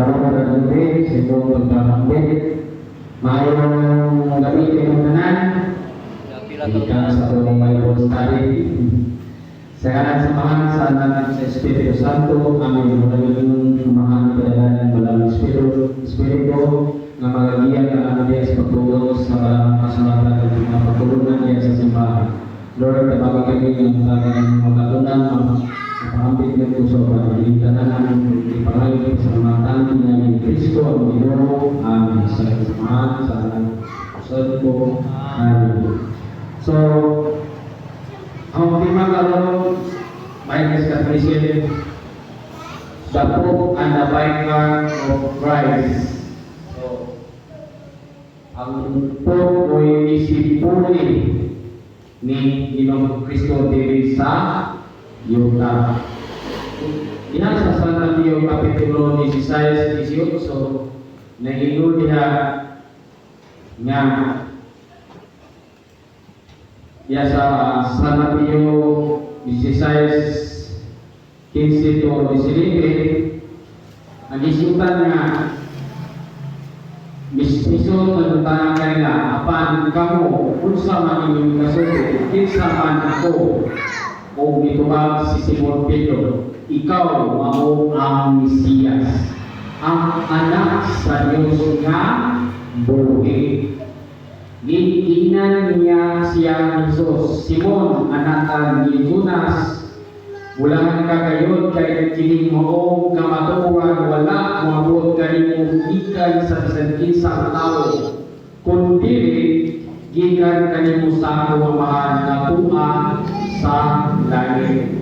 Salamat sa gabi, sa itong pagkakambit. Mayroong gabi pinuntanan. Ikan sa itong Bible study. Sa kanan samahan sa anak sa Espiritu Santo, amin maraming samahan kadalanan walang Espiritu na magagiyan ng ano diya sa pagtulong sa kasalatan at mga pagtulungan diya sa simbahan. Lord, tabagin kami ng talagang magkatunan sa pangambit ng puso at iligtanan namin ipangalit sa mga tanging niya ni Kristo ang Ginoo. Amin. Sa samahan sa anak ko. Amen. So, ang tema karon may discussion the Pope and the Vicar of Christ. So, ang Pope ay isipuli ni Ginoong Kristo diri sa Yuta. Yan sa San Mateo Kapitulo 16-18 nahilo diha nga ya sa San Mateo 16:15-19 ang isutan nga mismiso nagutana kanila apan kamo unsa man inyong kasulti kinsa man ako o mitubag si Simon Pedro ikaw mao ang Mesiyas ang anak sa Diyos nga buhi. Giingnan niya siya Jesus, Simon, anak ni Jonas, ulangan ka kayo kay kining moong kamatuan wala moabot kanimo gikan sa bisan kinsang tawo, kundi gikan kanimo sa pamamahan nga tuwa sa langit.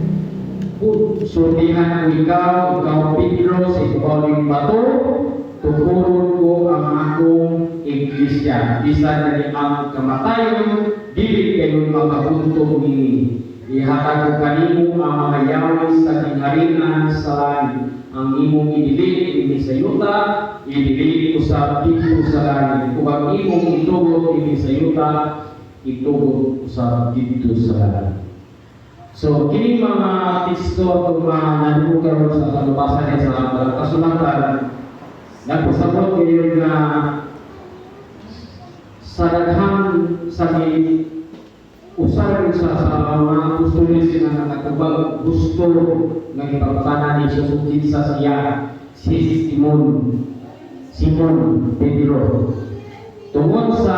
Sultihan ko ikaw Pedro, sa ikaw bato, tukuron ko ang akong iglesia. Bisan na ni ang kamatayon, dili kayo makabuntong ni. Ihatag ko kanimo ang mga yawi sa kingharian sa langit. Ang imong idili, ini sa yuta, idili ko sa dito sa langit. Kung ang imong itugot, ini sa yuta, itugot ko sa dito sa langit. So, kini mga teksto itong mga nanukaroon sa kalupasan sa mga kasulatan, nagpasabot kayo na sa daghang sa usaran sa mga gusto niya sila na nagkabag gusto ng ipagpana ni Jesus sa siya si Simon Pedro tungkol sa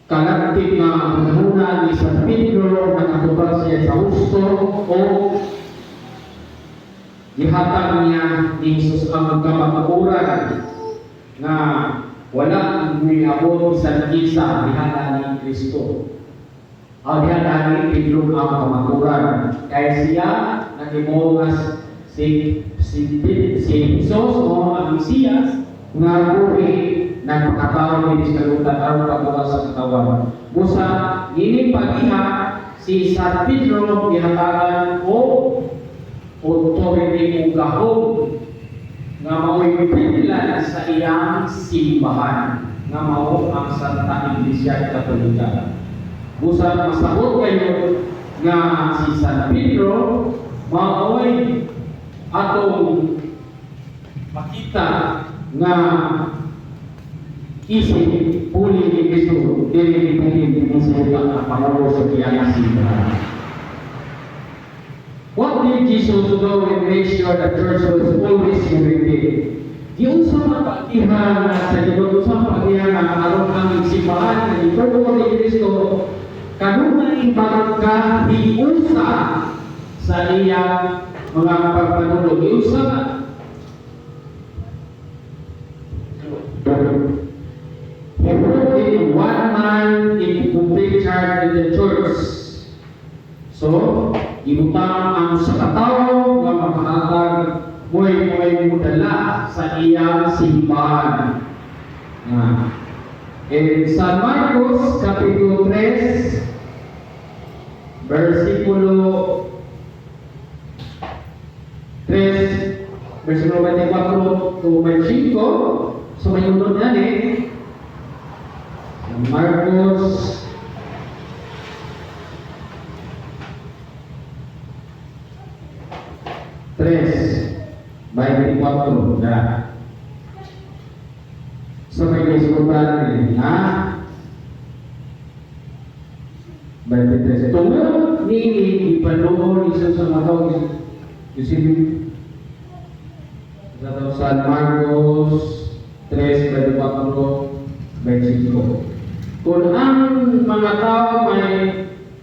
kalaktik na panahuna ni San Pedro na nakatubag siya sa gusto o ihatag niya ni Jesus ang magkamaturan na wala may abot sa kisa dihatag ni Kristo. Ang dihatag ni Pedro ang kamaturan. Kaya siya nagimongas si Jesus o ang Mesiyas nga buhi nagpakatawag ni kalutan aron pagbukas sa katawan. Busa gini pagiha si San Pedro gihatagan o authority o gahom nga mao'y pipilan sa iyang simbahan nga mao ang Santa Iglesia Katolika. Busa masabot kayo nga si San Pedro mao'y atong makita nga isip puli ni Kristo dili dipili ni sa Pangulo sa kiyang simbahan. What did Jesus do and make sure the church was always united? Yung sa pagkihan sa Diyos, sa pagkihan na aron ang simbahan na itutuwa ni Kristo, kanunay barangka hiusa sa iyang mga pagpanulog. Hiusa na. He put in one man in complete charge in the church. So, ibutang ang sa katao nga makahatag mo'y mudala sa iyang simbahan. In San Marcos, Kapitulo 3, versikulo 3, versikulo 24 to 25, so may unod yan Marcos 3 24 na. So may diskutan ni ha? 23. Tunggu ni ipanuhon isa sa mga tao isipin sa San Marcos 3:24. Kung ang mga tao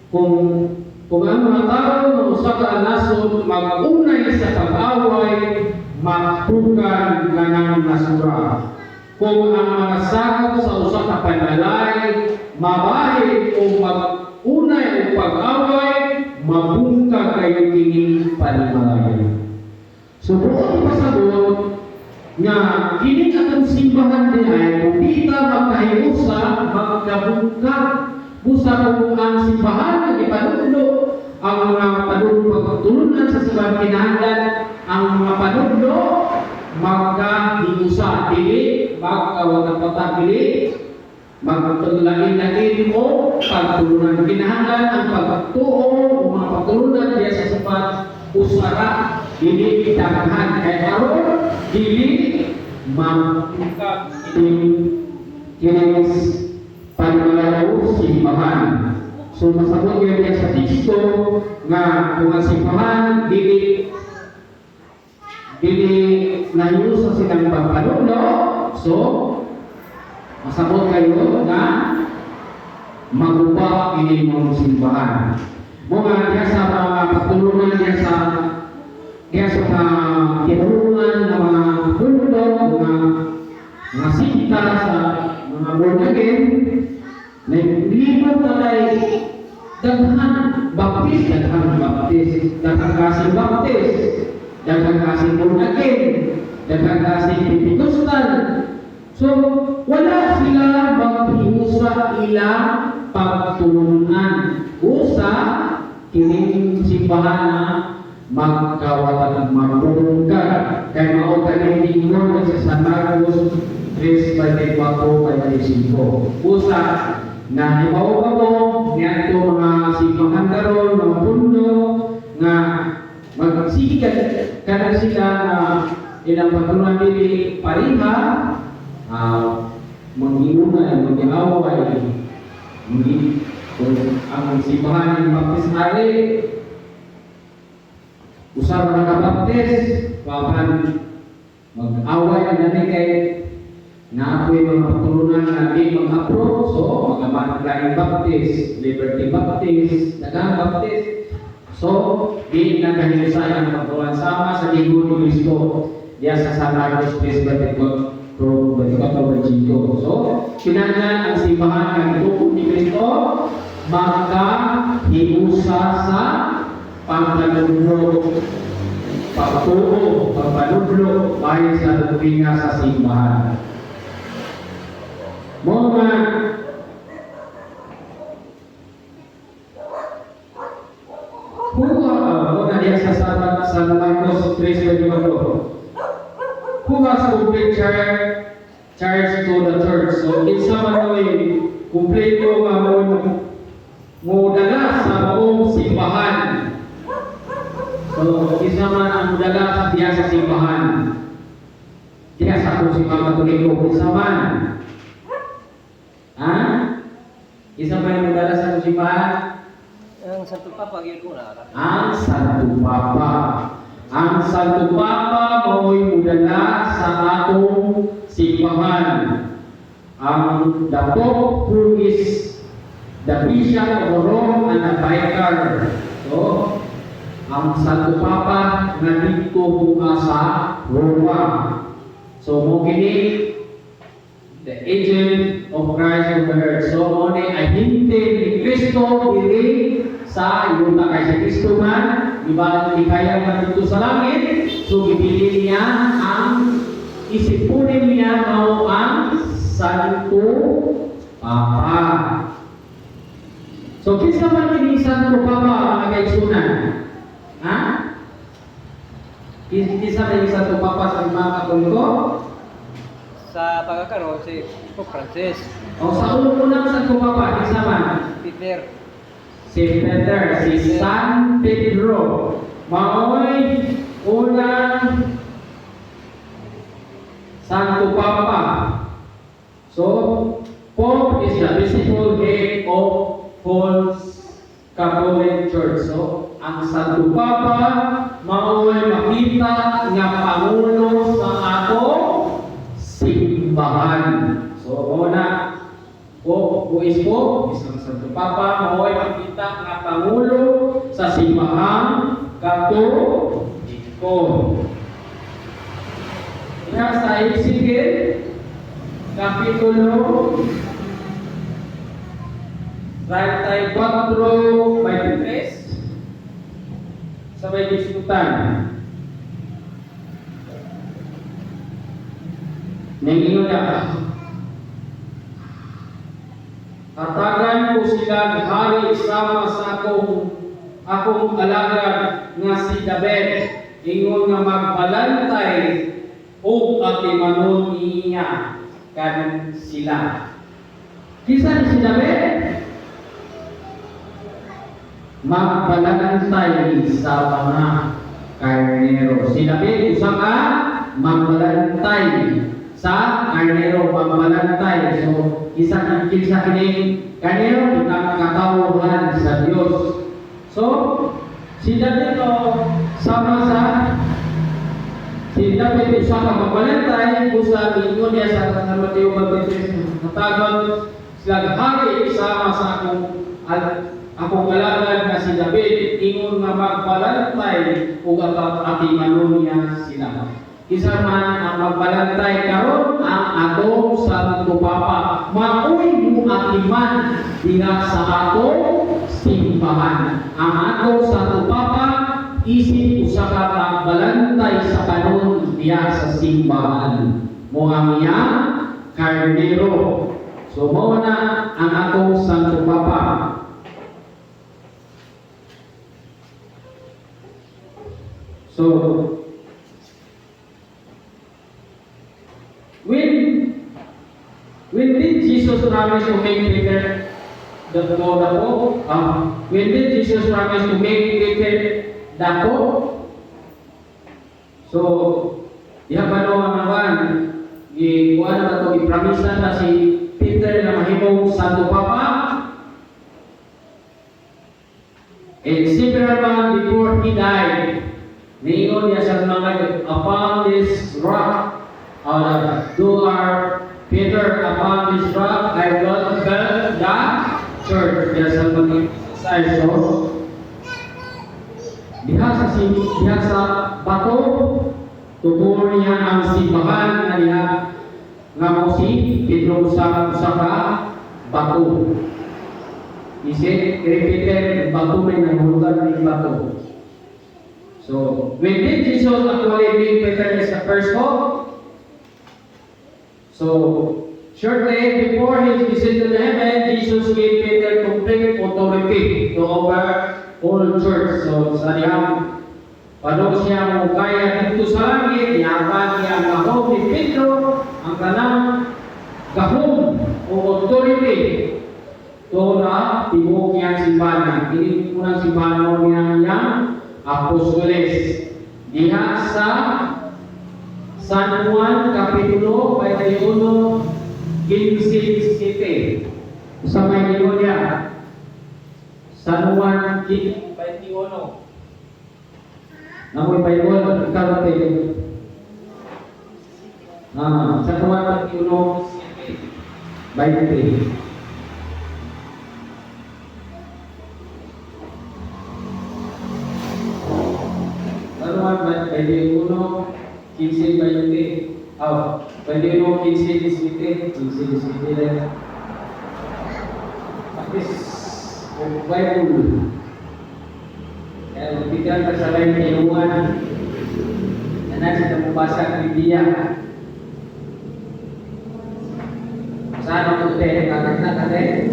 kung ang mga tao ng usa ka nasod mag-unay sa pag-away, matukan na ng nasura. Kung ang mga sakop sa usa ka panalay, mabahay o mag-unay o pag-away, mabungka kayo kining panalay. So, buong pasabot nga kini atong simbahan din ay kung di ta magkahiusa, magkabungkag busa kung ang simbahan ang ipanudlo ang mga pagtulunan sa simbahan kinahanglan ang mga panudlo magkahiusa dili magkawatapata dili magtulangin-langin mo pagtulunan kinahanglan ang pagtuo o mga pagtulunan diya sa simbahan usara dili kitanghan kay aron dili mangkag kinis panmalaro simbahan. So masabot niya sa teksto nga kung ang simbahan dili nayusa silang pagpanudlo, so masabot kayo na maguba ini mong simbahan. Mga diya sa mga pagtulungan diya sa tinulungan ng mga bundok, mga sinta sa mga born again, na libo talay daghang baptis, daghang kasing baptis, daghang kasing born again, daghang kasing Pentecostal. So, wala sila maghiusa ilang pagtulunan. Usa, kining simbahan na magkawatan mabungkag kay mao kanang ingon sa San Marcos 3:24-25. Usa na hibaw ka mo niadto mga simbahan karon mga pundo nga magsikat kanang sila na ilang pagtulunan dili pariha mangiuna mangiaway kung ang simbahan ng baptismari usap na kabaptis, papan mag-away na kay na apoy mga patulunan na di mag-approve, so mag-abang baptis, liberty baptis, dagang baptis. So, di na kahilusayan ang pagtulan sama sa linggo ni Cristo diya sa San Marcos 3:24. So, kinahanglan ang simbahan ng tubo ni Cristo magkahiusa sa pagpanudlo, pagtuo, pagpanudlo bahin sa doktrina sa simbahan. Mga mga diya sa San Marcos 3:24. Who has complete charge to the church? So, isa man mo'y kumpleto nga mo dala sa buong simbahan. So, isa man ang dala diya sa simbahan. Diya sa akong simbahan Katoliko, isa man. Ha? Isa man ang dala sa akong simbahan? Ang Santo Papa, yun ko na. Ang Santo Papa. Ang Santo Papa mo'y mudala sa atong simbahan. Ang the Pope who is the Bishop of Rome and the Vicar. So, ang Santo Papa na dito bunga sa Roma. So, mo kini the agent of Christ on the earth. So, mo ni ahinte ni Kristo diri sa yuta kay si Kristo man, iba ni kaya man dito sa langit. So, gipili niya ang isipunin niya mao ang Santo Papa. So, kinsa man kini Santo Papa ang kaigsunan? Ha? Kinsa man Santo Papa sa mga Katoliko? Sa pagkakaroon, si Pope Francis. O sa unang Santo Papa, kinsa man? Peter. Si Peter, si San Pedro. Maoy unang Santo Papa. So, Pope is the visible head of whole Catholic Church. So, ang Santo Papa mao'y makita nga pangulo sa atong simbahan. So, una, Pope, who is Pope, isang Santo Papa, mao'y makita nga pangulo sa simbahan Katoliko. Kaya sa Ezekiel, Kapitulo 34:23 sa may diskutan. Nangingon na, hatagan ko sila hari sama sa akong alagad nga si David, ingon nga magbalantay o atimanon niya kan sila. Kisa ni si David? Magbalantay sa mga karnero. Si David usa ka magbalantay sa karnero, magbalantay. So, kisa kining karnero nakakatawhan sa Dios. So, si David sama sa si David usa ka magbalantay usa ingon niya sa Mateo 23 natagon sila hari sama sa akong alagad nga si David ingon nga magbalantay ug atimanon niya sila. Kisa man ang magbalantay karon ang atong Santo Papa maoy mo atiman diha sa atong simbahan. Ang atong Santo Papa isip usa ka magbalantay sa kanon diha sa simbahan. Mo ang iya karnero. So mao na ang atong Santo Papa. So when did Jesus promise to make Peter the Pope? When did Jesus promise to make Peter the Pope? So, diha pa no ang nawan, kuha na ba ito, ipramisan na si Peter na mahimong Santo Papa? And several months before he died, niingon niya sa mga upon this rock, Peter, upon this rock, I will build the church. Diya sa mag-exercise. So, diha sa bato, tutuo niya ang simbahan na diha nga mo si Pedro sa ka bato. Isip, repeated, bato may nahulugan ng bato. So, when did Jesus actually make Peter as the first pope? So, shortly before his visit to heaven, Jesus gave Peter complete authority to over all church. So, sa diyang padong siya mo kaya dito sa langit, iyakan niya ang gahom ni Pedro, ang kanang gahom o authority to na tibok niyang simbahan. Ini unang simbahan niya Apostoles. Diha sa San Juan Kapitulo 21, 15-17. Sa may niya. San Juan 21. Namoy Bible, ikaw na tayo. San Juan 21, 20. Pwede 1, 15, 20. Pwede 1, 15, 17. 15, 17. Tapos, Bible. Kaya magpitan ka sa lain kainuan. Yan sa mabasa ang Biblia. Saan ako ito? Kakanta ka rin?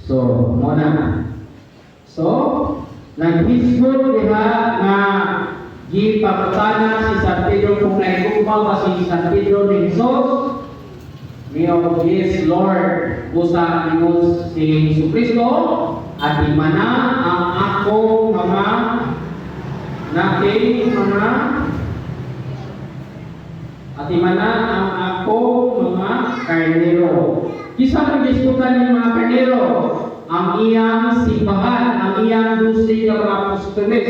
So, muna. So, naghisgot diha nga gipapatana si San Pedro kung naikumpaw pa si San Pedro ni Jesus. Niyo, yes, Lord, usa nimo si Jesucristo at imana ang akong mga nating mga at imana ang akong mga karnero. Kisa ang diskutan ng mga karnero, ang iyang simbahan, ang iyang dusi ng mga apostoles.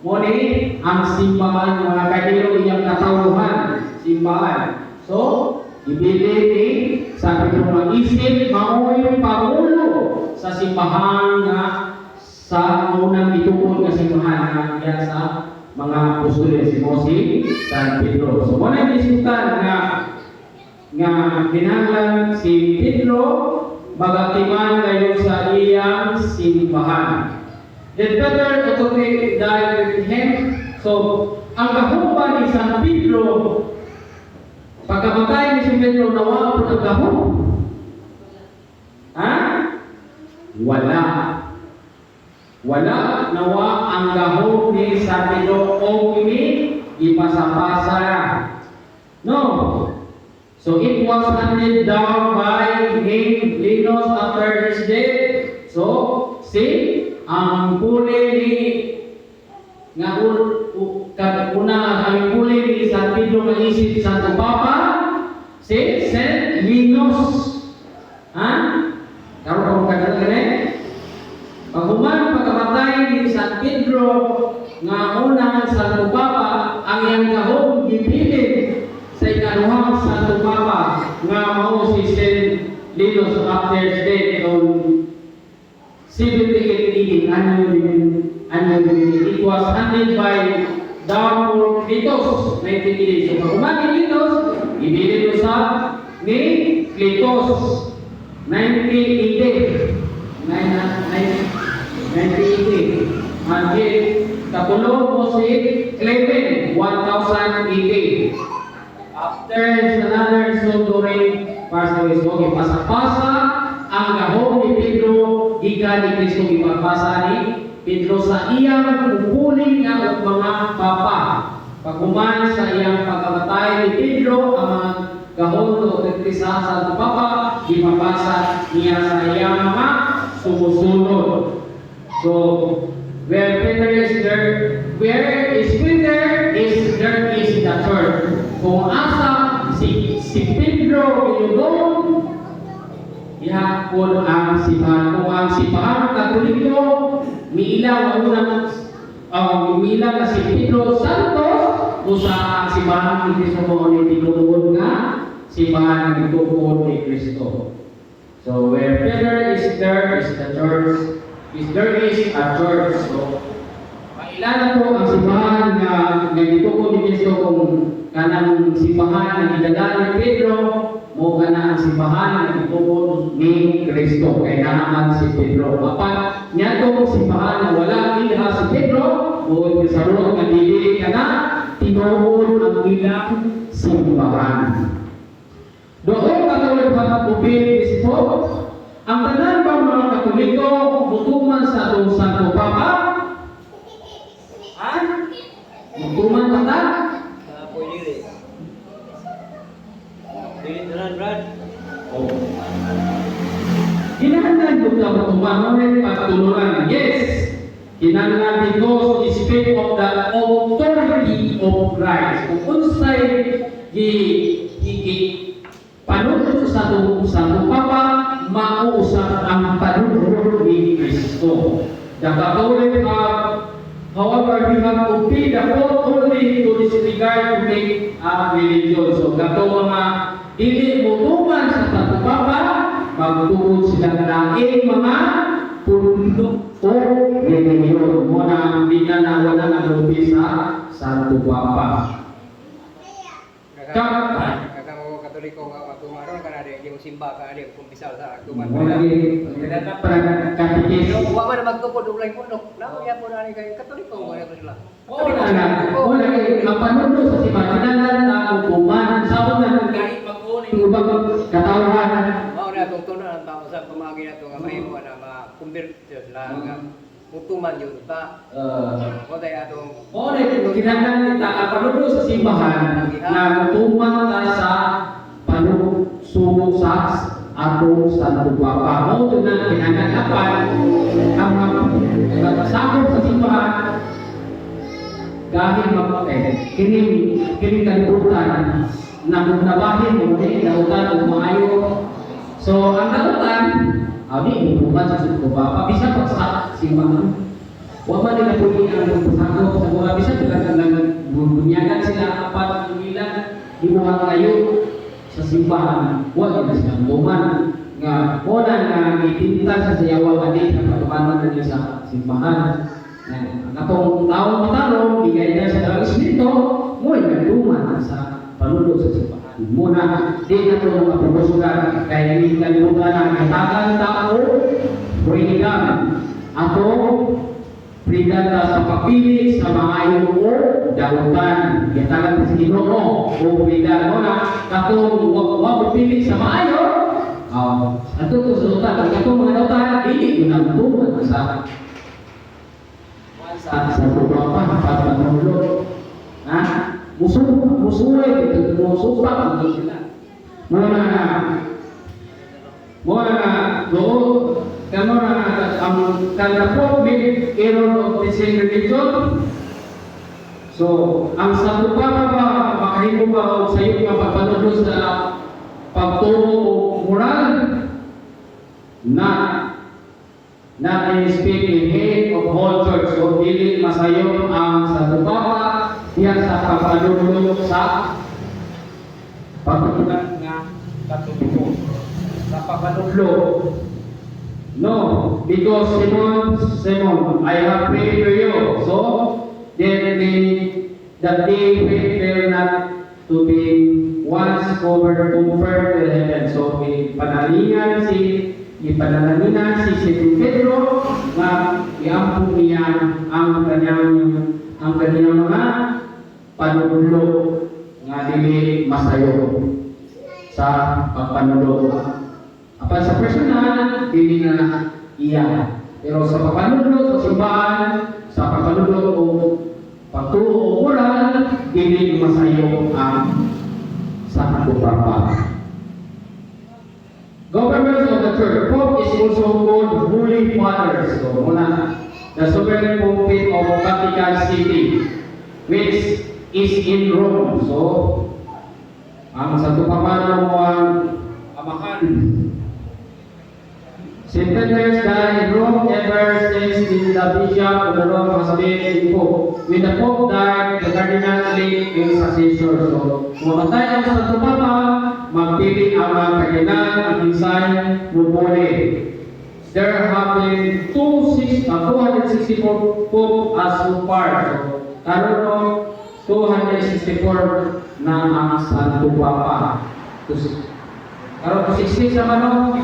Muli, ang simbahan ng mga karnero, iyang katawuhan, simbahan. So, ibili ni sa Pedro mag-isip, mao'y pangulo sa simbahan na sa unang itukod na simbahan na kaya sa mga apostoles si San Pedro. So, muna diskutan nga kinahanglan si Pedro magatiman ngayon sa iyang simbahan. Then better to die with him. So, ang kahumpa ni San Pedro, pagkamatay ni si Pedro, nawa po ng gahom. Ha? Wala. Wala nawa ang gahom ni San Pedro o ini ipasapasa. No. So it was handed down by King Linus after his death. So, see, ang puli ni una ang puli ni San Pedro maisip Santo Papa, si Saint Linus. Ha? Karon ka ganun. Paghuman pagkamatay ni San Pedro nga unang Santo Papa, ang iyang gahom gipilit sa ikaduhang Santo Papa nga mao si Saint Linus after his death on 78 it was handed by down for Clitos 1980. So paghuman ni Linus ibili sa ni Clitos 1980. Magit kapulong mo si Clement 1080. After another soldiering pastor is okay, pasa-pasa ang gahom ni Pedro gikan ni Kristo gipapasa ni Pedro sa iyang upuli nga mga papa. Paghuman sa iyang pagkamatay ni Pedro, ang mga gahom o sa Santo Papa gipapasa niya sa iyang mga sumusunod. So, where Peter is there, there is the church. Kung asa si Pedro ilugong, ihapon ang simbahan. Kung ang simbahan Katoliko, miilang na si Pedro Santos, usa ang simbahan ni Kristo mo ni tinutugod nga simbahan ni tukod ni Kristo. So where Peter is there is the church. There is a church. So mailan po ang simbahan nga nagituko ni Kristo kung kanang simbahan na gidala ni Pedro mo kana ang simbahan na nagituko ni Kristo kay naman si Pedro. Apat niya to simbahan na wala ila si Pedro o sa rolo nga dili kana tinuod ang ilang simbahan. Doon katulad pa ubin ispo ang tanan ba mga Katoliko mutuman sa atong Santo Papa? Ha? Mutuman ba ta? Apoy dili. Dili tanan, Brad. Oh. Kinahanglan ko ka mutuman mo rin pagtuluran. Yes. Kinahanglan because it speak of the authority of Christ. Kung unsay panunod sa Santo Papa, mauusap ang panunod ni Kristo. The Catholic however, we have to pay the vote only to disregard to make a religion. So, kato mga dili mutuman sa Santo Papa, magtugod silang laing mga pundok o religion. Muna, hindi na wala na lupi sa Santo Papa. Katoliko nga tumaron kana di yung simba kana di kumpisal sa tuman. Muna kita para kapitis. Wa man magtupod og lain pundok. Naoya po na ni kay Katoliko mo ya sila. Wala ang panunod sa simbahan na hukuman sa una kahit magkunin ubang katawan. Mao na tungtun ang tao sa pamagi nato nga mahimo Lang utuman yun ta. Ko tayo atong O kinahanglan kita panulo sa simbahan na mutuman ta sa panusubok sa ato sa Papa. Mo na kinahanglan ang magsakop sa simbahan gahin mapatay. Kini kalibutan na nabahin mo ni nautan o maayo. So ang nautan abi bukan sa Papa bisa paksa simbahan. Wa man nila puli ang pasakop sa mga bisa lang bunyagan sila apat ilan himuha kayo sa simbahan. Wa gyud sila tuman nga wala nga itinta sa sayawa ani ang pagtumanan nila sa simbahan. Natong taong matarong bigay na sa Dalang Espiritu mo nagduman sa panulo sa simbahan. Muna di na ito makapromosugan kaya hindi kalimutan ang katagang tao freedom ato freedom sa papili sa mga o dalutan katagang sa Ginoo o freedom mo na katong wag pili sa maayo ato to sa utak katong mga dalutan dili ginagtuman sa Papa panulo musuhay musupak ang sila muna doon kamo na ang kalapot may error of the same religion. So ang sa Papa ba makahimo ba o sa iyo mapapanulo sa pagturo moral na speaking head of whole church o dili masayon ang sa Papa diyan sa pagpanulong sa pagtutunan nga katutubo sa pagpanulong. No, because Simon, I have prayed for you, so that they will not to be once covered to heaven. So ipanalangin si Pedro na iampun niya ang kanyang mga panulo nga dili masayo sa pagpanulo. Apan sa personal, dili na iya. Pero sa pagpanulo sa simbahan, sa pagpanulo o pagtuo o moral, dili masayo ang sa Papa. Governments of the church, Pope is also called Holy Father. So, muna, the sovereign pulpit of Vatican City, which is in Rome. So, ang Santo Papa mo ang amahan. St. Peter's died in Rome ever since the bishop of the Rome has been in Pope. When the Pope died, the cardinal lay in successor. So, mamatay ang Santo Papa, magpili ang mga kardinal, ang insay, mupuli. There have been 264 Pope as so far. So, karon 264 na ang Santo Papa. Karon 66 naman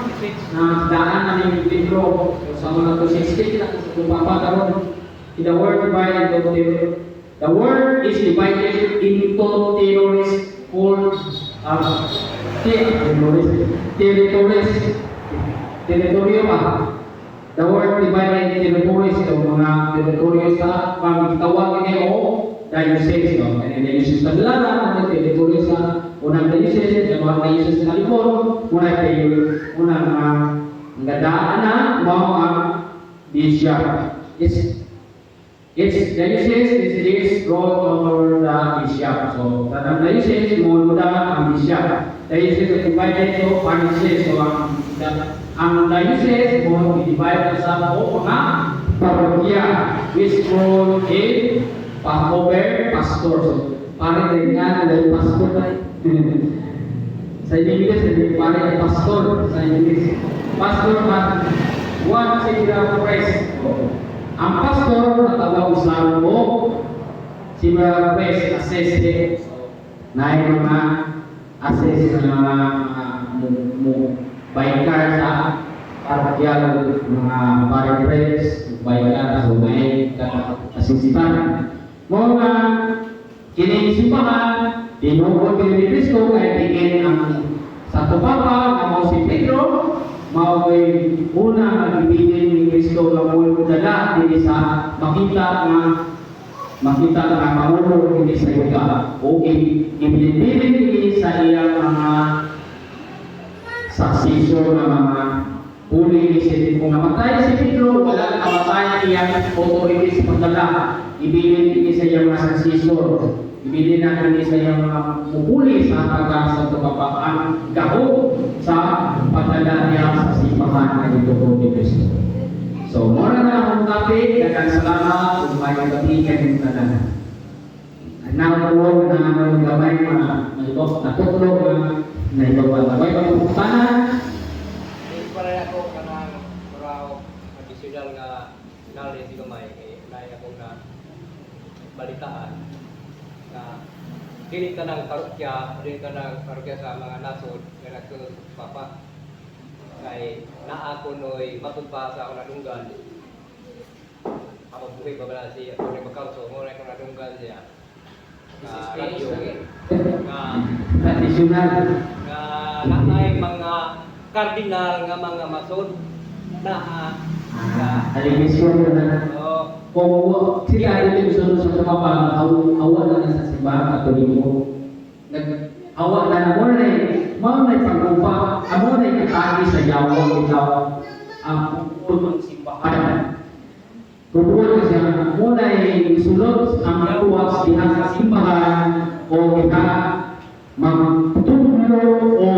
na daan na ng libro. So, sa mga 266 na Santo Papa karon the world divided into the world is divided into terrorists called teritoryo pa. The word divided territories, so mga teritoryo sa pagtawag niya o diocese. And the diocese na Dalana, mga teritoryo sa unang diocese, yung mga diocese na Lipon, unang gadaan na mga bishop. It's diocese is role over the bishop. So, tanang diocese, muna ang bishop. Diocese is divided to parishes. So, ang diocese mo i-divide sa mga parokya, which role in pa-over pastor. So, pare din nga ng pastor na sa English, pare ng pastor sa English. Pastor na one singular priest. Ang pastor natawag sa mo si mga priest assist na yung mga assist na mga baikar sa parokyal, mga pare-priest, baikar, so may asistan. Mga kining simbahan, tinukod ni Cristo kaya tingin ang Santo Papa na mo si Pedro mao'y una magibigin ni Kristo nga mo dala dili sa makita nga pangulo hindi sa yuga o ibilibilin dili sa iyang mga saksisyon nga mga uli isip kung namatay si Pedro wala namatay iyang authority sa pagdala ibilin dili sa iyang mga saksisyon ibilin natin dili sa iyang mga mupuli sa pag-asa sa kapapaan gaho sa pagdala niya sa simbahan na ito po ni Kristo. So, muna na akong topic, salamat kung may kapikan yung tanan. Nakuha na mga gamay natutulo na ito pa. May pagpupanan. Hindi pa rin ako kanang muraw additional nga knowledge gamay kay naay ako na balitaan na dili ka ng parokya sa mga nasod nga nagsunod sa Papa kay naa ko noy matudpa sa akong nadunggan ako buhay pa bala siya ako rin magkauso mo rin akong nadunggan siya radyo nga Traditional. nga naay mga kardinal nga mga masod naa Alimisyon na kung sila ito gusto sa kapapang awa na sa simbahan katoliko. Awa na mo na mao na pagkupa amo na katagi sa yawa itaw ang pulong simbahan. Tungkol kasi mo na isulod ang tuwas diha sa simbahan o kita magtutulong o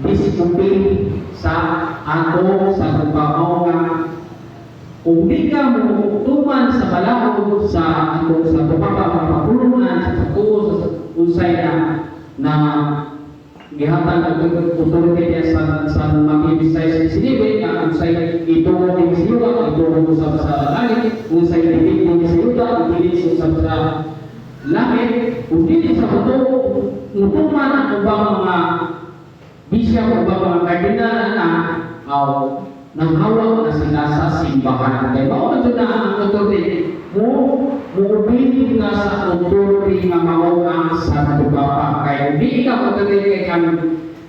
disiplin sa ato sa trabaho nga kung di ka mo tuman sa balakod sa ato sa pagpapapulungan sa pagtuo sa usay na gihatan ang authority sa mga bisay sa sinibi nga usay ito din sa yuga ito usab sa langit usay din sa yuga dili usab sa langit kung dili sa ato mutuman ang ubang mga bisya o ba mga kardinal na nang hawak na sila sa simbahan. Kaya mao na ang authority mo muubili na sa authority nga mao ang sa Papa. Kaya hindi ikaw authority kay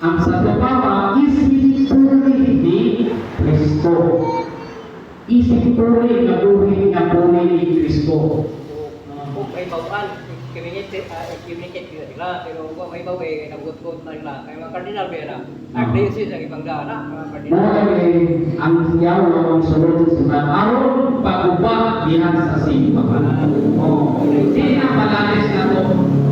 ang sa Papa isip puri ni Kristo. Isip puri nga buhi nga puri ni Kristo. kung may bawaan communicate sila pero kung may bawi nagugot na nila kay mga kardinal ba na archdiocese ang ibang daan mga kardinal ang yawa ang sulod sa aron pag-uba dihan sa simbahan. Hindi na malalis na to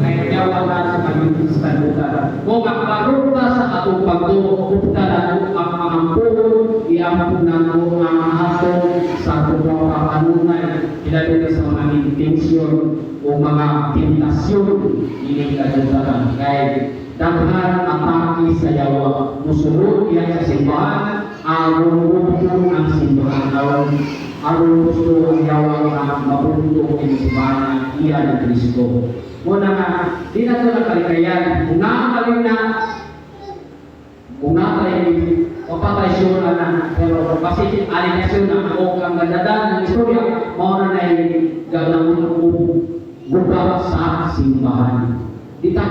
kay yawa na sa pag-istan lugar. Kung ang paruta sa atong pagtuupta na ang maampun, iampun na ang ato sa mga kanunay, ilalim sa mga intensyon o mga tentasyon ini kadagdagan kay daghan atake sa yawa musulod yan sa simbahan aron gusto ang simbahan aron gusto ang yawa nga mabunto ang simbahan iya ni Kristo muna nga di na ito nakalikayan kung nakakalin na kung nakakalin papatay na pero kasi aligasyon na o ang gandadaan ng istorya mao na gagawin buka sa simbahan. Di ka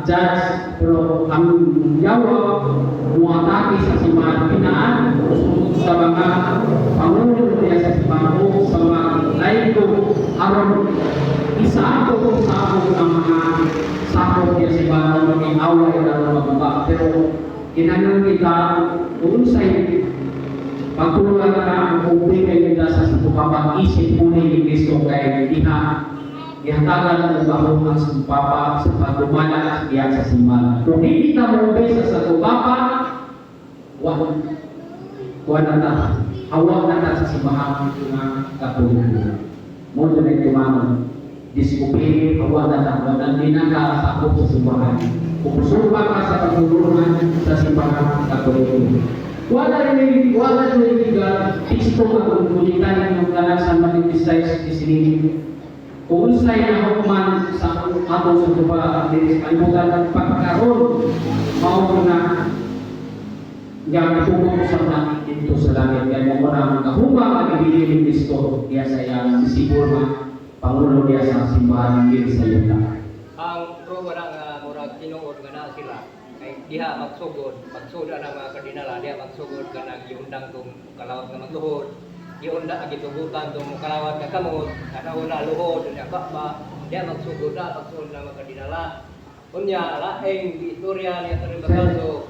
judge pero ang yawa muatake sa simbahan pinaan sa mga pangulo niya sa simbahan o sa mga laiko aron isa ako sa ang mga sakop niya sa simbahan ng away na mababa pero inanong kita unsay pagtulungan na ang publik ay nila sa pagpapag-isip po ni Kristo kay diha ihatagan ang bahong ang Papa sa pagdumala diyan sa simbahan. Kung hindi ka mo sa Papa, wala na hawak na sa simbahan ng Katoliko. Mo na tumama diskupin hawak na din na sakop sa simbahan. Kung sumpa ka sa pagtulungan sa simbahan ng Katoliko. Wala rin teksto ang kulitan ng kalasan manifestation sa sinini. Kung sa'y nahukuman sa ato sa tuba diri sa kalibutan ng pagkakaroon mao na yang tungkol sa langit dito sa langit kaya mo na kahuma ang ibigay ni Kristo diya sa iyang disipulo pangulo diya sa simbahan diri sa yuta ang pro wala nga mura tinuod nga na sila. Kay diha magsugod, pagsuda ng mga kardinala, diha magsugod ka na giundang tong kalawat nga magluhod. Giunda gitugutan tong kalawat nga kamot, kada una luhod nya ba, diha magsugod na pagsuda ng mga kardinala. Unya laing di istorya niya sa Ribacaso.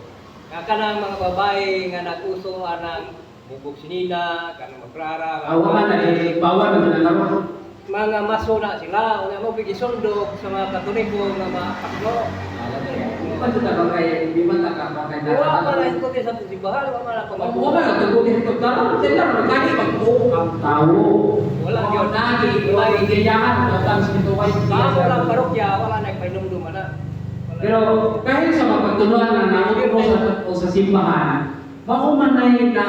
Kanang mga babae nga naguso anang bubog sinina, kanang magrara, Awa na bawal na nalaro. mga maso na sila, una mo bigisundok sa mga katoliko nga mga paklo. Ano ta ba kay di man ta ka kay Wala pa rin ko sa simbahan, wala na ko Wala na tugutin ko karon sila magkani magbuo ang tao. Wala gyud nagi wala igayahan utang sa tuway. Bago lang parokya, wala na ipainom na. Pero kahit sa mapagtuluan na naupo sa simbahan, maumanay na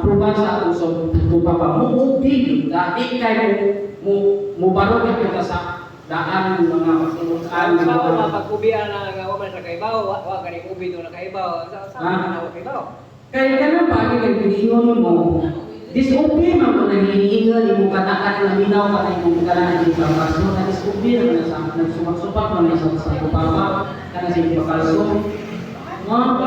apruban sa usog tupa pa mo ubig dati kay mo barog kita sa daan mga pagtuluan Sa una pagkubian na nga wala sa kaibaw, wa kani ubi do na kaibaw. Sa na kaibaw. kaya ganun pa kay piniingon mo disobey man ko nangihingal imo katakan na minaw ka na imong kalaan sa paso na disobey na sa nagsumak-supak man sa tupapa kana sa pakalso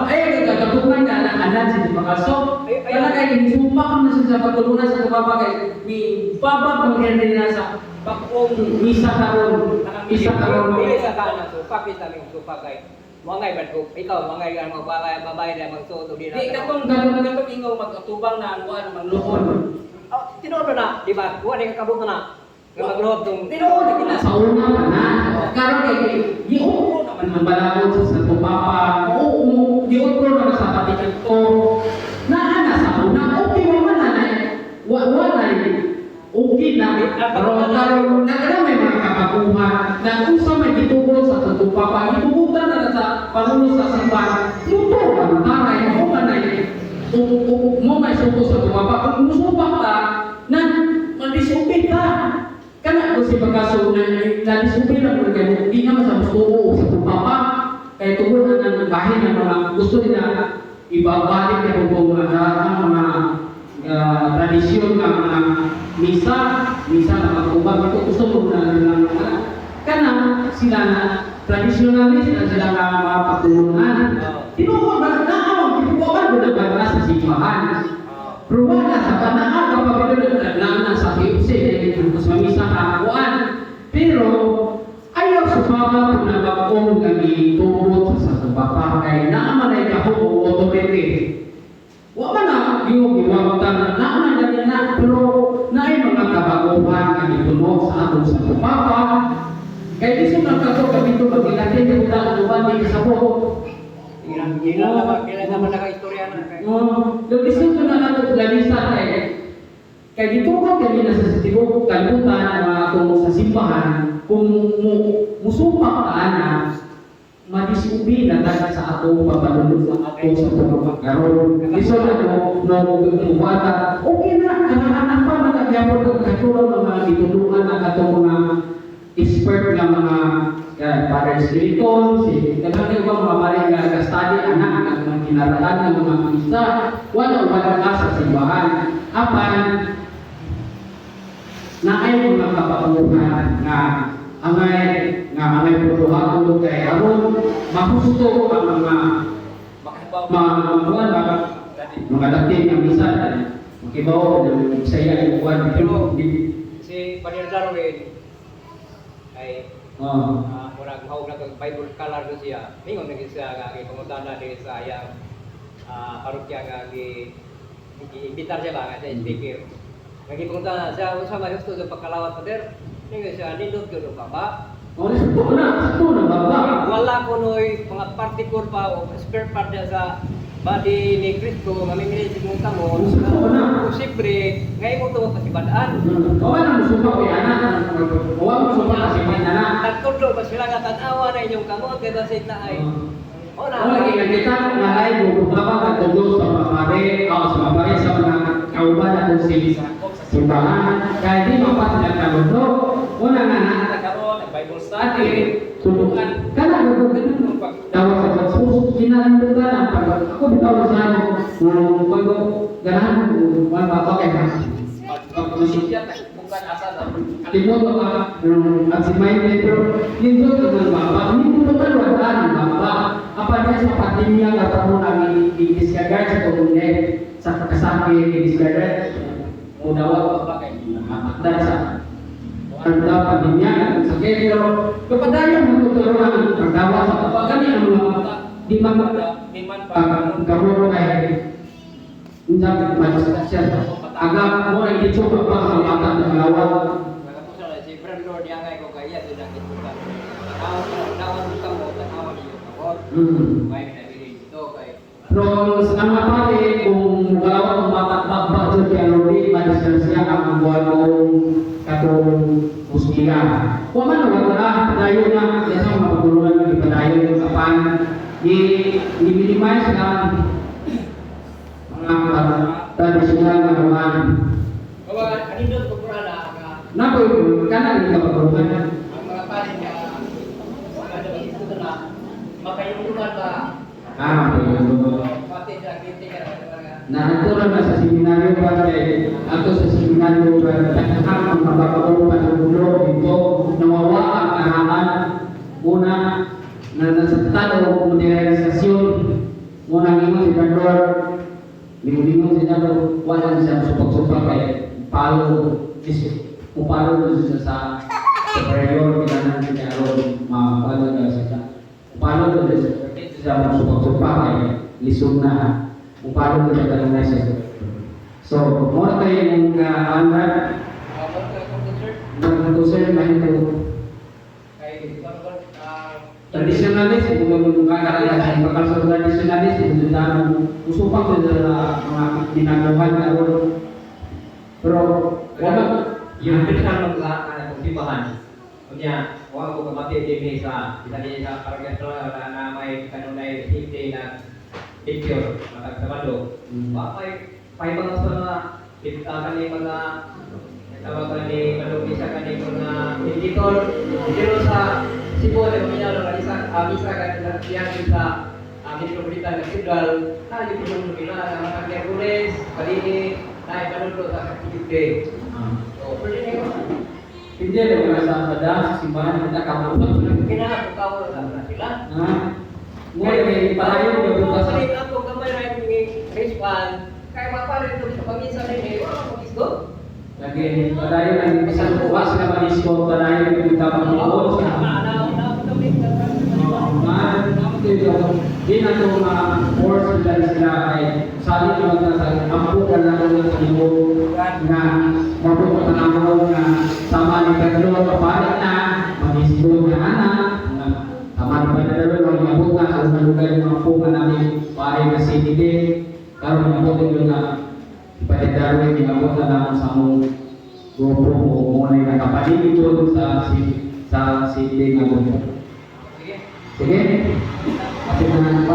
ay nagkatukan na anak sa pakalso kaya kay sumak man sa pagtulunan sa tupapa kay mi babag man na sa pag-ong misa karon Pili sa kana so pakita ning supa kay mangay bad ko ikaw mangay ka mo babae na magsuot di na. di katong ganun ingaw magkatubang na ang kuan magluhon. Tinuod na, di ba? Wa di ka kabuto na. Nga magluhod tong Tinuod kita sa una pa na. Karon kay giupo naman ang balawod sa tupapa. Oo, giupo na sa patikat ko. Naana sa una, okay man na wa na okay na. Pero karon nagara may mga kapaguhan na kung sa may gitugod sa tupapa, gitugutan na sa panuno sa simbahan. Luto ang taray mo man mo may suko sa tupapa. Kung musubak ka, na mandisupin ka. Kana ko si pagkaso na disupin na mo kay di na sa musuko sa tupapa. Kay tungod ang bahin ng mga gusto nila ibabalik kay mga tradisyon ng mga misa na magubag ito gusto mo na kana sila na traditionalist na sila na mga patulungan. Tinuod ba na ang kipuan mo na sa simbahan. Ruwa na sa panahon kapag ito na sa KFC sa misa kakuan. Pero ayaw sa papa kung nabakong kami tubot sa tubapa kay naamanay ka ho authority. Wala na yung giwagtan na dyan na pero naay mga kabaguhan ang itunog sa atong sa tupapa. Kaya iso na kato kami ito pag-ilatin yung ulang uban di kasabot. Kailan naman naka-istorya na kay. Iso ko na nato lalisa kaya dito ko kami na sa sitibok kalutan ang mga atong sa simbahan kung musupak ka na madisubi na tayo sa atong papadulog sa atong sa pagkakaroon. Iso na bata, okay na, anak-anak pa matagyapon ko katulong ng mga ditulungan ng atong mga expert ng mga para spiriton, kadang-kadang mga pare nga study anak ang mga kinaraan ng mga isa, wala ka sa simbahan. Apan, na ay mga kapapanguhan na angay puluhan kay aron mahusto ang mga dating ng misa makibaw ng saya yung buwan Si Padre Darwin ay murag mahog na kag Bible scholar do siya. Mingon na siya nga pangutana di sa ayang parokya nga gi-imbitar siya ba nga sa speaker. Nagipungutana siya unsa may gusto sa pagkalawat Padre. Ningon siya nindot gyud ka ba? Sakto na baba. Wala ko noy mga particle pa o spare part niya sa body ni Cristo nga may minili mong kamo. Posible ngay mo to pasibadaan. Wala na musupa ko anak. Wala musupa kasi may anak. Nagtudlo ba sila nga tan-awa na inyong kamot kay basit na ay. Wala lagi kita nga ay bubaba ka tulos sa mga pare, sa mga pare sa mga kauban at sa simbahan. Kaya di mapat na karondo. Una nga nakakaroon ng Bible study, tulungan. Kana ganun tawag sa pagsuso, sinalandugan ang pag ako bitaw sa ano, kung ganahan, mga baka kay pag-musipya, bukan asal timoto ka at si Mike pero nindot ka ng baba, nindot ka ng baba. Apa dia sa patimya nga tamo nang i-discard sa tugunin sa kasakit i-discard mo daw pa kay makakdan sa ano daw patimya sakit pero kapadayon mo tuturuan ang dawa sa pagani ang mga mata di man pa kamuro kay unsa pa siya aga mo ay gitsuko pa ang mata ng lawat. Si Brad Lord yang ay ko kaya din ang kita. Nawan kita mo tanawan niyo kabot. Baik na diri ito kay. Pero sa mga pare kung galaw ang matakbak jud kay Lord madisal siya ang buwan kong katong mustika. Wa man wala dayon na sa mga pagtulungan ng padayon kapan i-minimize lang mga tradisyonal na naman. Kawa anindot ko pura Nako kana ni kapagruman. ang mga parin nga mga dito na makayulugan ba pati sa kinti ka Natural na sa seminaryo pa ako sa seminaryo pa ang mababao pa ng ulo dito nawawa ang arahan una na nasa talo modernisasyon muna ngingon si Pandor lingon si Pandor wala siya supak-supak kay palo upalo doon sa superior kailangan niya aron mapalo na siya upalo doon sa supak-supak kay lisod na upalo doon sa kanang siya so mo kayo yung andar sir mahito kay tradisionalis kung kakalasan bakal sa tradisionalis itu dalam usupak sa mga ginagawa karon pero wala yung pinaka mga kung Kunya, wala ko kamati din sa isa din sa paragraph na may kanunay hindi na picture matag sa balo. Pay mga sa kani mga tawag ni kanung isa kani mga editor dito sa Cebu de Manila ng isa isa kan yang sa amin pemerintahan nasional tadi belum kita ang Hercules palini naik panudlo sa Cavite. So, pwede hindi ada merasa pada simbahan kita kamu kinakakaw na sila. Ngayon pahayo dia buka sa Kasi ako gamay na yung respan, kaya mapalit ito sa pag-isa rin eh, wala mag-isgo. lagi padayo ang isang buwas na manisco padayo yung kita pagbuo sa di na ito force nila sila ay sali na magkasal ampukan na ito sa libo na mabuto na naman na sama ni Pedro kapalit na mag-isgo na anak tama ni Pedro mag-abot na sa lugar yung ampukan namin pare na CDD karon mag-abot yung na ipatidaro yung mag-abot na naman sa mong grupo o mga nakapaligid doon sa CDD nga grupo. Sige. Kasi mga